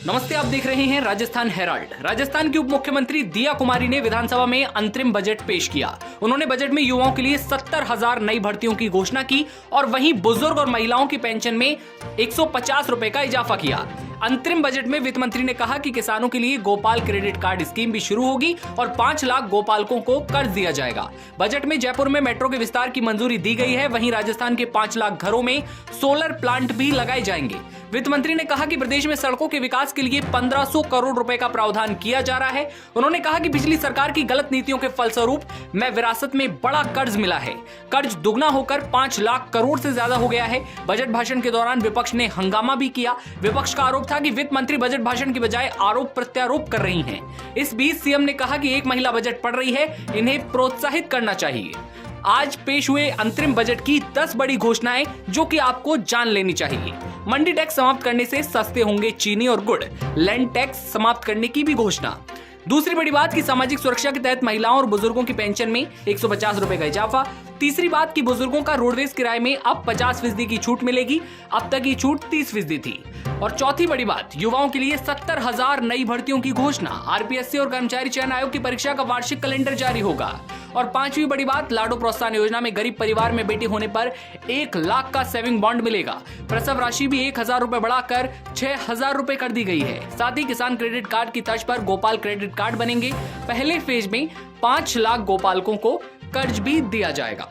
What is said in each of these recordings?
नमस्ते, आप देख रहे हैं राजस्थान हेराल्ड। राजस्थान की उप मुख्यमंत्री दिया कुमारी ने विधानसभा में अंतरिम बजट पेश किया। उन्होंने बजट में युवाओं के लिए 70,000 नई भर्तियों की घोषणा की और वहीं बुजुर्ग और महिलाओं की पेंशन में 150 रुपए का इजाफा किया। अंतरिम बजट में वित्त मंत्री ने कहा कि किसानों के लिए गोपाल क्रेडिट कार्ड स्कीम भी शुरू होगी और 5 लाख गोपालकों को कर्ज दिया जाएगा। बजट में जयपुर में मेट्रो के विस्तार की मंजूरी दी गई है। वहीं राजस्थान के 5 लाख घरों में सोलर प्लांट भी लगाए जाएंगे। वित्त मंत्री ने कहा कि प्रदेश में सड़कों के विकास के लिए 1500 करोड़ रुपए का प्रावधान किया जा रहा है। उन्होंने कहा कि पिछली सरकार की गलत नीतियों के फलस्वरूप में विरासत में बड़ा कर्ज मिला है। कर्ज दुगना होकर 5 लाख करोड़ से ज्यादा हो गया है। बजट भाषण के दौरान विपक्ष ने हंगामा भी किया। विपक्ष का आरोप था कि वित्त मंत्री बजट भाषण की बजाय आरोप प्रत्यारोप कर रही हैं। इस बीच सीएम ने कहा कि एक महिला बजट पढ़ रही है, इन्हें प्रोत्साहित करना चाहिए। आज पेश हुए अंतरिम बजट की 10 बड़ी घोषणाएं जो कि आपको जान लेनी चाहिए। मंडी टैक्स समाप्त करने से सस्ते होंगे चीनी और गुड़। लैंड टैक्स समाप्त करने की भी घोषणा। दूसरी बड़ी बात की सामाजिक सुरक्षा के तहत महिलाओं और बुजुर्गों की पेंशन में 150 रुपए का इजाफा। तीसरी बात की बुजुर्गों का रोडवेज किराए में अब 50% की छूट मिलेगी, अब तक ये छूट 30% थी। और चौथी बड़ी बात, युवाओं के लिए 70,000 नई भर्तियों की घोषणा। आरपीएससी और कर्मचारी चयन आयोग की परीक्षा का वार्षिक कैलेंडर जारी होगा। और पांचवी बड़ी बात, लाडो प्रोत्साहन योजना में गरीब परिवार में बेटी होने पर 1 लाख का सेविंग बॉन्ड मिलेगा। प्रसव राशि भी 1,000 रुपए बढ़ाकर 6,000 रुपए कर दी गई है। साथ ही किसान क्रेडिट कार्ड की तर्ज पर गोपाल क्रेडिट कार्ड बनेंगे। पहले फेज में 5 लाख गोपालकों को कर्ज भी दिया जाएगा।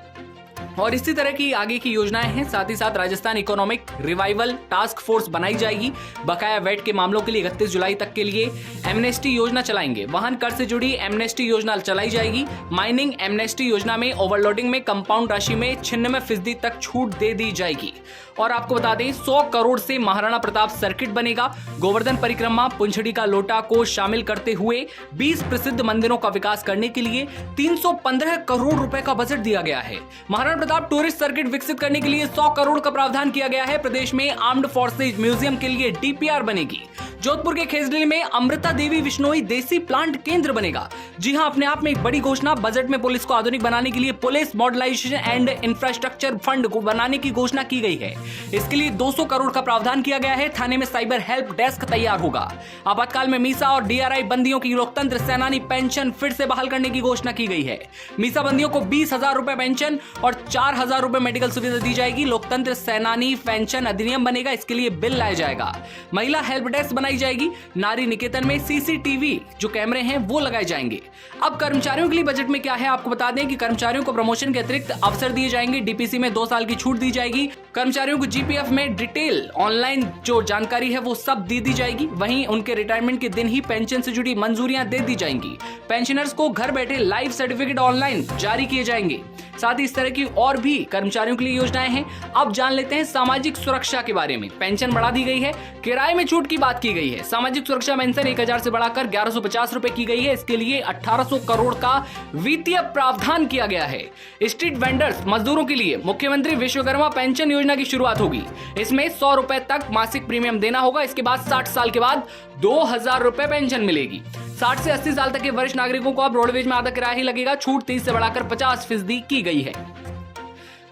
और इसी तरह की आगे की योजनाएं हैं। साथ ही साथ Rajasthan economic revival task force बनाई जाएगी। बकाया वेट के मामलों के लिए 31 जुलाई तक के लिए एमनेस्टी योजना चलाएंगे। वाहन कर से जुड़ी एमनेस्टी योजना चलाई जाएगी। माइनिंग एमनेस्टी योजना में ओवरलोडिंग में कंपाउंड राशि में 96% तक छूट दे दी जाएगी। और आपको बता दें, 100 करोड़ से महाराणा प्रताप सर्किट बनेगा। गोवर्धन परिक्रमा, पुंछड़ी का लोटा को शामिल करते हुए 20 प्रसिद्ध मंदिरों का विकास करने के लिए 315 करोड़ रुपए का बजट दिया गया है। महाराणा प्रताप टूरिस्ट सर्किट विकसित करने के लिए 100 करोड़ का प्रावधान किया गया है। प्रदेश में आर्म्ड फोर्सेज म्यूजियम के लिए डीपीआर बनेगी। जोधपुर के खेजड़ी में अमृता देवी विश्नोई देसी प्लांट केंद्र बनेगा। जी हां, अपने आप में एक बड़ी घोषणा। बजट में पुलिस को आधुनिक बनाने के लिए police modernisation and infrastructure fund को बनाने की घोषणा की गई है। इसके लिए 200 करोड़ का प्रावधान किया गया है। थाने में साइबर हेल्प डेस्क तैयार होगा। आपातकाल में मीसा और डीआरआई बंदियों की लोकतंत्र सेनानी पेंशन फिर से बहाल करने की घोषणा की गई है। मीसा बंदियों को 20,000 रुपए पेंशन और 4,000 रुपए मेडिकल सुविधा दी जाएगी। लोकतंत्र सेनानी पेंशन अधिनियम बनेगा, इसके लिए बिल लाया जाएगा। महिला हेल्प डेस्क बनाई जाएगी। नारी निकेतन में सीसीटीवी जो कैमरे हैं वो लगाए जाएंगे। अब कर्मचारियों के लिए बजट में क्या है, आपको बता दें कि कर्मचारियों को प्रमोशन के अतिरिक्त अवसर दिए जाएंगे। डीपीसी में 2 साल की छूट दी जाएगी। कर्मचारियों को जीपीएफ में डिटेल ऑनलाइन जो जानकारी है वो सब दी जाएगी। वहीं उनके रिटायरमेंट के दिन ही पेंशन से जुड़ी मंजूरियां दे दी जाएंगी। पेंशनर्स को घर बैठे लाइफ सर्टिफिकेट ऑनलाइन जारी किए जाएंगे। साथ ही इस तरह की और भी कर्मचारियों के लिए योजनाएं हैं। अब जान लेते हैं सामाजिक सुरक्षा के बारे में। पेंशन बढ़ा दी गई है। किराए में छूट की बात की गई है। सामाजिक सुरक्षा पेंशन 1,000 से बढ़ाकर 1,150 रुपए की गई है। इसके लिए 1,800 करोड़ का वित्तीय प्रावधान किया गया है। स्ट्रीट वेंडर्स मजदूरों के लिए मुख्यमंत्री विश्वकर्मा पेंशन योजना की शुरुआत होगी। इसमें 100 रुपए तक मासिक प्रीमियम देना होगा। इसके बाद 60 साल के बाद 2,000 रुपए पेंशन मिलेगी। 60 से 80 साल तक के वरिष्ठ नागरिकों को अब रोडवेज में आधा किराया ही लगेगा। छूट 30 से बढ़ाकर 50% की गई है।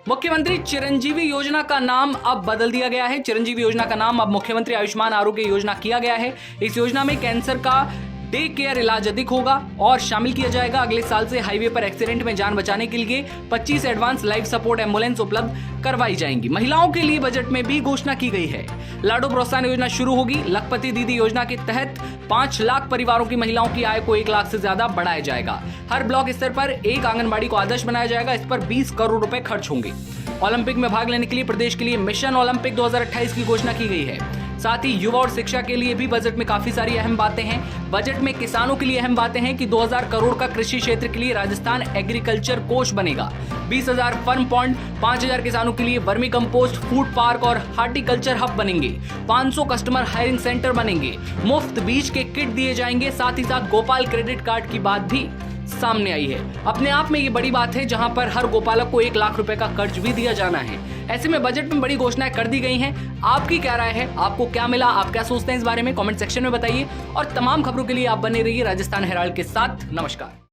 मुख्यमंत्री चिरंजीवी योजना का नाम अब बदल दिया गया है। चिरंजीवी योजना का नाम अब मुख्यमंत्री आयुष्मान आरोग्य योजना किया गया है। इस योजना में कैंसर का डे केयर इलाज अधिक होगा और शामिल किया जाएगा। अगले साल से हाईवे पर एक्सीडेंट में जान बचाने के लिए 25 एडवांस लाइफ सपोर्ट एम्बुलेंस उपलब्ध करवाई जाएंगी। महिलाओं के लिए बजट में भी घोषणा की गई है। लाडो प्रोत्साहन योजना शुरू होगी। लखपति दीदी योजना के तहत 5 लाख परिवारों की महिलाओं की आय को 1 लाख से ज्यादा बढ़ाया जाएगा। हर ब्लॉक स्तर पर एक आंगनबाड़ी को आदर्श बनाया जाएगा। इस पर 20 करोड़ रुपए खर्च होंगे। ओलंपिक में भाग लेने के लिए प्रदेश के लिए मिशन ओलंपिक 2028 की घोषणा की गई है। साथ ही युवा और शिक्षा के लिए भी बजट में काफी सारी अहम बातें हैं। बजट में किसानों के लिए अहम बातें हैं कि 2,000 करोड़ का कृषि क्षेत्र के लिए राजस्थान एग्रीकल्चर कोष बनेगा। 20,000 फर्म पॉइंट, 5,000 किसानों के लिए वर्मी कंपोस्ट, फूड पार्क और हार्टिकल्चर हब बनेंगे। 500 कस्टमर हायरिंग सेंटर बनेंगे। मुफ्त बीज के किट दिए जाएंगे। साथ ही साथ गोपाल क्रेडिट कार्ड की बात भी सामने आई है। अपने आप में ये बड़ी बात है, जहां पर हर गोपालक को 1 लाख रुपए का कर्ज भी दिया जाना है। ऐसे में बजट में बड़ी घोषणाएं कर दी गई हैं। आपकी क्या राय है, आपको क्या मिला, आप क्या सोचते हैं इस बारे में कमेंट सेक्शन में बताइए। और तमाम खबरों के लिए आप बने रहिए राजस्थान हेराल्ड के साथ। नमस्कार।